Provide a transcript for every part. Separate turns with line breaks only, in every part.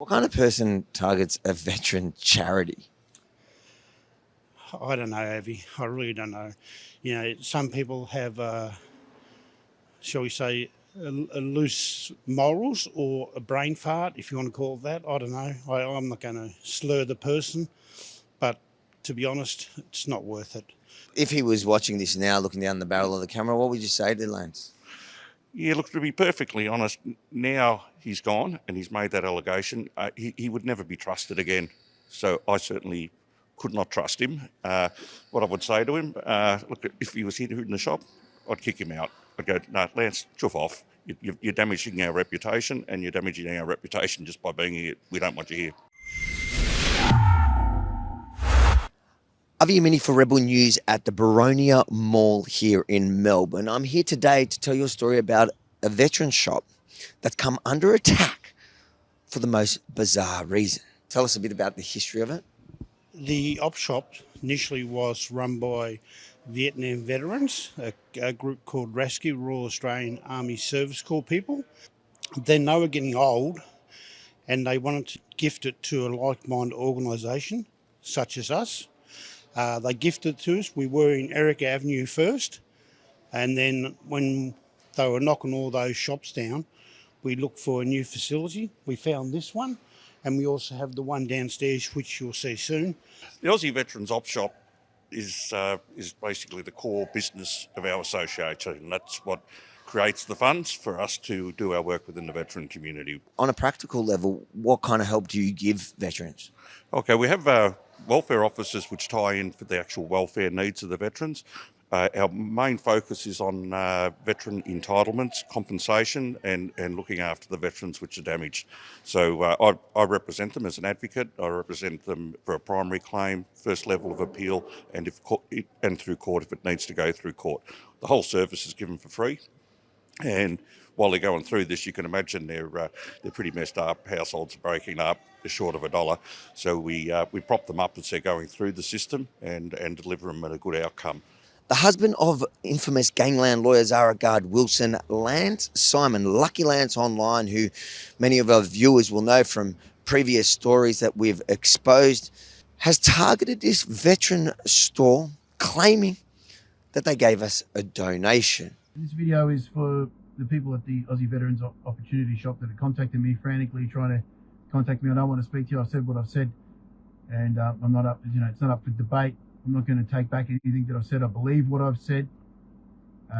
kind of person targets a veteran charity?
I don't know, Avi. I really don't know. You know, some people have, shall we say, a loose morals or a brain fart, if you want to call it that. I don't know. I'm not going to slur the person, but to be honest, it's not worth it.
If he was watching this now, looking down the barrel of the camera, what would you say to Lance?
Yeah, look, to be perfectly honest, now he's gone and he's made that allegation, he would never be trusted again. So I certainly could not trust him. What I would say to him, look, if he was here in the shop, I'd kick him out. I'd go, no, Lance, chuff off. You're damaging our reputation, and you're damaging our reputation just by being here. We don't want you here.
Avi Yamini for Rebel News at the Baronia Mall here in Melbourne. I'm here today to tell you a story about a veteran shop that's come under attack for the most bizarre reason. Tell us a bit about the history of it.
The op shop initially was run by Vietnam veterans, a group called Rescue, Royal Australian Army Service Corps people. Then they were getting old and they wanted to gift it to a like-minded organisation such as us. They gifted it to us. We were in Eric Avenue first, and then when they were knocking all those shops down, we looked for a new facility. We found this one, and we also have the one downstairs, which you'll see soon.
The Aussie Veterans Op Shop is basically the core business of our association, and that's what creates the funds for us to do our work within the veteran community.
On a practical level, what kind of help do you give veterans?
Okay, we have welfare officers which tie in for the actual welfare needs of the veterans. Our main focus is on veteran entitlements, compensation, and looking after the veterans which are damaged. So I represent them as an advocate. I represent them for a primary claim, first level of appeal, and through court if it needs to go through court. The whole service is given for free. And while they're going through this, you can imagine they're pretty messed up. Households are breaking up. They're short of $1. So we prop them up as they're going through the system and deliver them at a good outcome.
The husband of infamous gangland lawyer Zara garde-wilson, Lance Simon, Lucky Lance online, who many of our viewers will know from previous stories that we've exposed, has targeted this veteran store, claiming that they gave us a donation.
This video is for the people at the Aussie Veterans Opportunity Shop that have contacted me frantically, trying to contact me. I don't want to speak to you. I've said what I've said, and I'm not up. It's not up for debate. I'm not going to take back anything that I've said. I believe what I've said.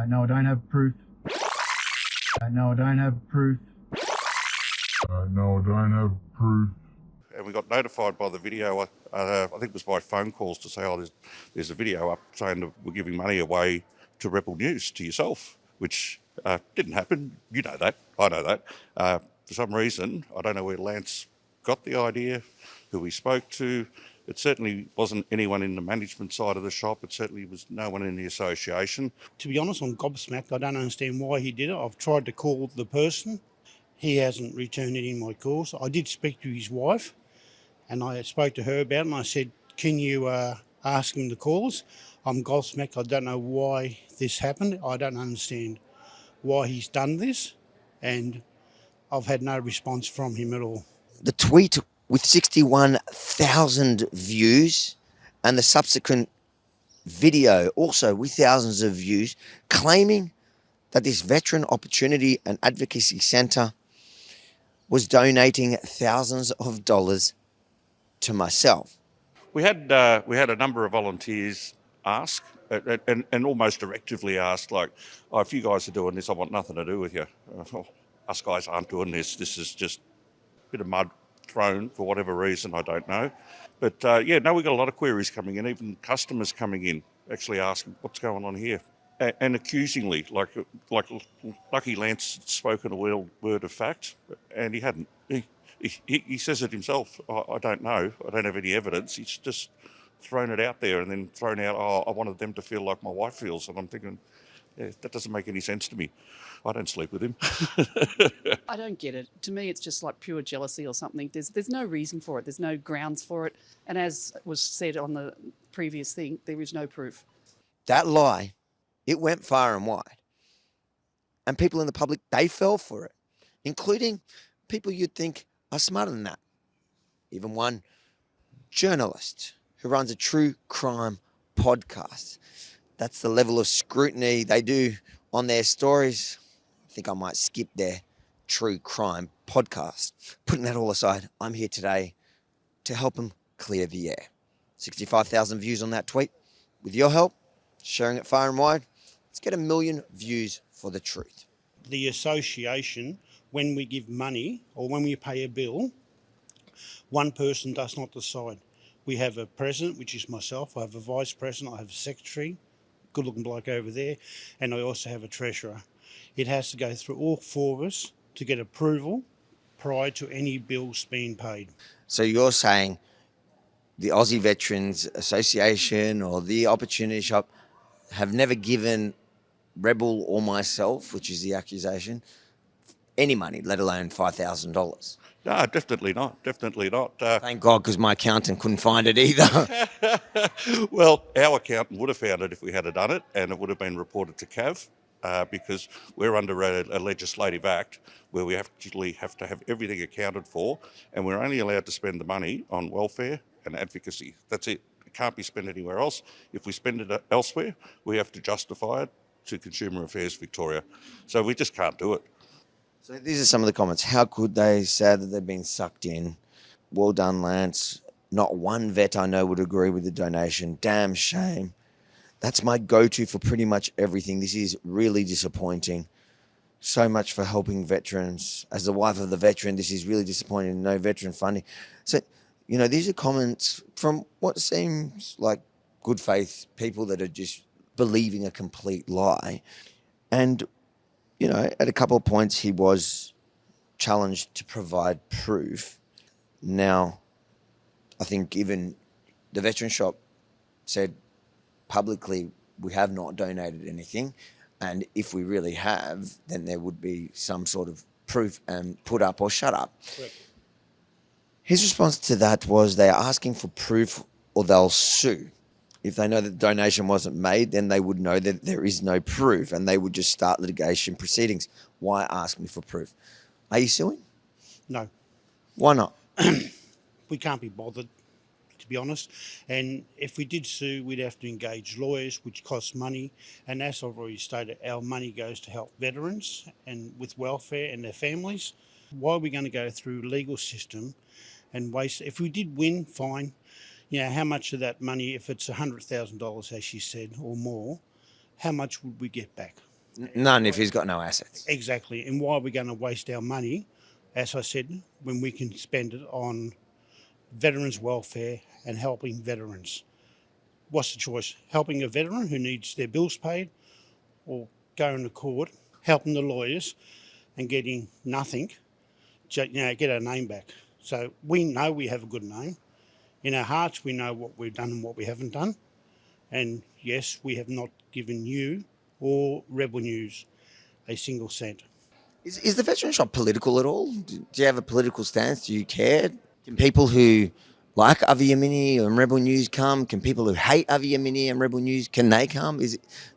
No, I don't have proof. No, I don't have proof.
No, I don't have proof.
And we got notified by the video, I think it was by phone calls, to say, oh, there's a video up saying that we're giving money away to Rebel News, to yourself, which didn't happen. You know that. I know that. For some reason, I don't know where Lance got the idea, who he spoke to. It certainly wasn't anyone in the management side of the shop. It certainly was no one in the association.
To be honest, I'm gobsmacked. I don't understand why he did it. I've tried to call the person. He hasn't returned any of my calls. I did speak to his wife, and I spoke to her about it, and I said, can you ask him to call us? I'm gobsmacked. I don't know why this happened. I don't understand why he's done this, and I've had no response from him at all.
The tweet with 61,000 views and the subsequent video also with thousands of views, claiming that this Veteran Opportunity and Advocacy Centre was donating thousands of dollars to myself.
We had a number of volunteers ask and almost directively ask, like, oh, if you guys are doing this, I want nothing to do with you. Oh, us guys aren't doing this. This is just a bit of mud thrown for whatever reason, I don't know. But we got a lot of queries coming in, even customers coming in, actually asking what's going on here. And accusingly, like Lucky Lance had spoken a word of fact, and he hadn't. He says it himself. I don't know. I don't have any evidence. He's just thrown it out there and then thrown out, oh, I wanted them to feel like my wife feels. And I'm thinking, yeah, that doesn't make any sense to me. I don't sleep with him.
I don't get it. To me, it's just like pure jealousy or something. There's no reason for it. There's no grounds for it. And as was said on the previous thing, there is no proof.
That lie, it went far and wide. And people in the public, they fell for it, including people you'd think are smarter than that. even one journalist who runs a true crime podcast. That's the level of scrutiny they do on their stories. I think I might skip their true crime podcast. Putting that all aside, I'm here today to help them clear the air. 65,000 views on that tweet. With your help, sharing it far and wide, let's get 1 million views for the truth.
The association, when we give money or when we pay a bill, one person does not decide. We have a president, which is myself. I have a vice president. I have a secretary, good-looking bloke over there, and I also have a treasurer. It has to go through all four of us to get approval prior to any bills being paid.
So you're saying the Aussie Veterans Association or the Opportunity Shop have never given Rebel or myself, which is the accusation, any money, let alone $5,000?
No, definitely not. Definitely not.
Thank God, because my accountant couldn't find it either.
Well, our accountant would have found it if we had done it, and it would have been reported to CAV, because we're under a legislative act where we actually have to have everything accounted for, and we're only allowed to spend the money on welfare and advocacy. That's it. It can't be spent anywhere else. If we spend it elsewhere, we have to justify it to Consumer Affairs Victoria. So we just can't do it.
So these are some of the comments. How could they say that they've been sucked in? Well done, Lance. Not one vet I know would agree with the donation. Damn shame. That's my go-to for pretty much everything. This is really disappointing. So much for helping veterans. As the wife of the veteran, this is really disappointing. No veteran funding. So, these are comments from what seems like good faith people that are just believing a complete lie. And at a couple of points, he was challenged to provide proof. Now, I think even the veteran shop said publicly, we have not donated anything. And if we really have, then there would be some sort of proof and put up or shut up.
Correct.
His response to that was they are asking for proof or they'll sue. If they know that the donation wasn't made, then they would know that there is no proof and they would just start litigation proceedings. Why ask me for proof? Are you suing?
No,
Why not?
we can't be bothered, to be honest. And if we did sue, we'd have to engage lawyers, which costs money. And as I've already stated, our money goes to help veterans and with welfare and their families. Why are we going to go through legal system and waste? If we did win, fine. How much of that money, if it's $100,000, as she said, or more, how much would we get back?
None if he's got no assets.
Exactly. And why are we going to waste our money, as I said, when we can spend it on veterans' welfare and helping veterans? What's the choice? Helping a veteran who needs their bills paid, or going to court, helping the lawyers and getting nothing, get our name back? So we know we have a good name. In our hearts, we know what we've done and what we haven't done. And yes, we have not given you or Rebel News a single cent.
Is the veteran shop political at all? Do you have a political stance? Do you care? Can people who like Aviamini and Rebel News come? Can people who hate Aviamini and Rebel News, can they come?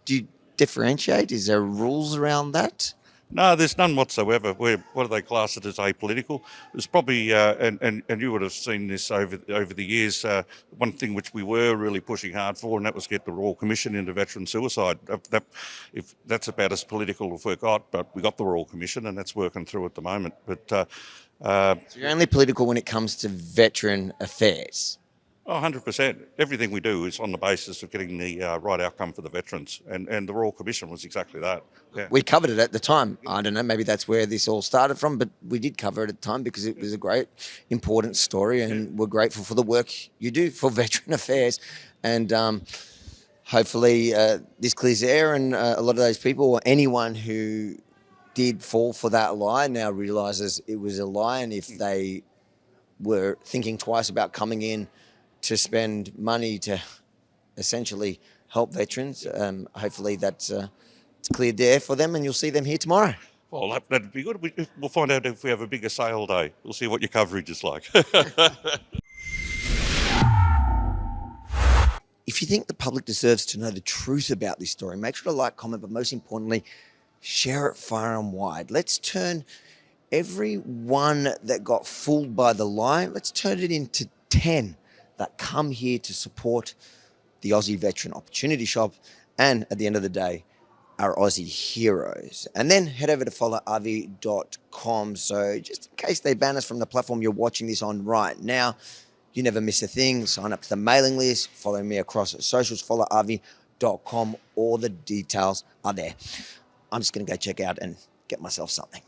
Do you differentiate? Is there rules around that?
No, there's none whatsoever. What do they class it as, apolitical? There's probably, and you would have seen this over the years, one thing which we were really pushing hard for, and that was get the Royal Commission into veteran suicide. If that's about as political as we got, but we got the Royal Commission, and that's working through at the moment. But
So you're only political when it comes to veteran affairs?
Oh, 100%. Everything we do is on the basis of getting the right outcome for the veterans, and the Royal Commission was exactly that. Yeah.
We covered it at the time. I don't know, maybe that's where this all started from, but we did cover it at the time because it was a great, important story, and we're grateful for the work you do for veteran affairs. And hopefully this clears the air, and a lot of those people, or anyone who did fall for that lie, now realises it was a lie, and if they were thinking twice about coming in to spend money to essentially help veterans, hopefully that's it's cleared there for them, and you'll see them here tomorrow.
Well, that'd be good. We'll find out if we have a bigger sale day. We'll see what your coverage is like.
If you think the public deserves to know the truth about this story, make sure to like, comment, but most importantly, share it far and wide. Let's turn every one that got fooled by the lie, let's turn it into 10 that come here to support the Aussie Veteran Opportunity Shop, and at the end of the day, our Aussie heroes. And then head over to followrv.com. So just in case they ban us from the platform you're watching this on right now, you never miss a thing. Sign up to the mailing list, follow me across socials, followrv.com. All the details are there. I'm just going to go check out and get myself something.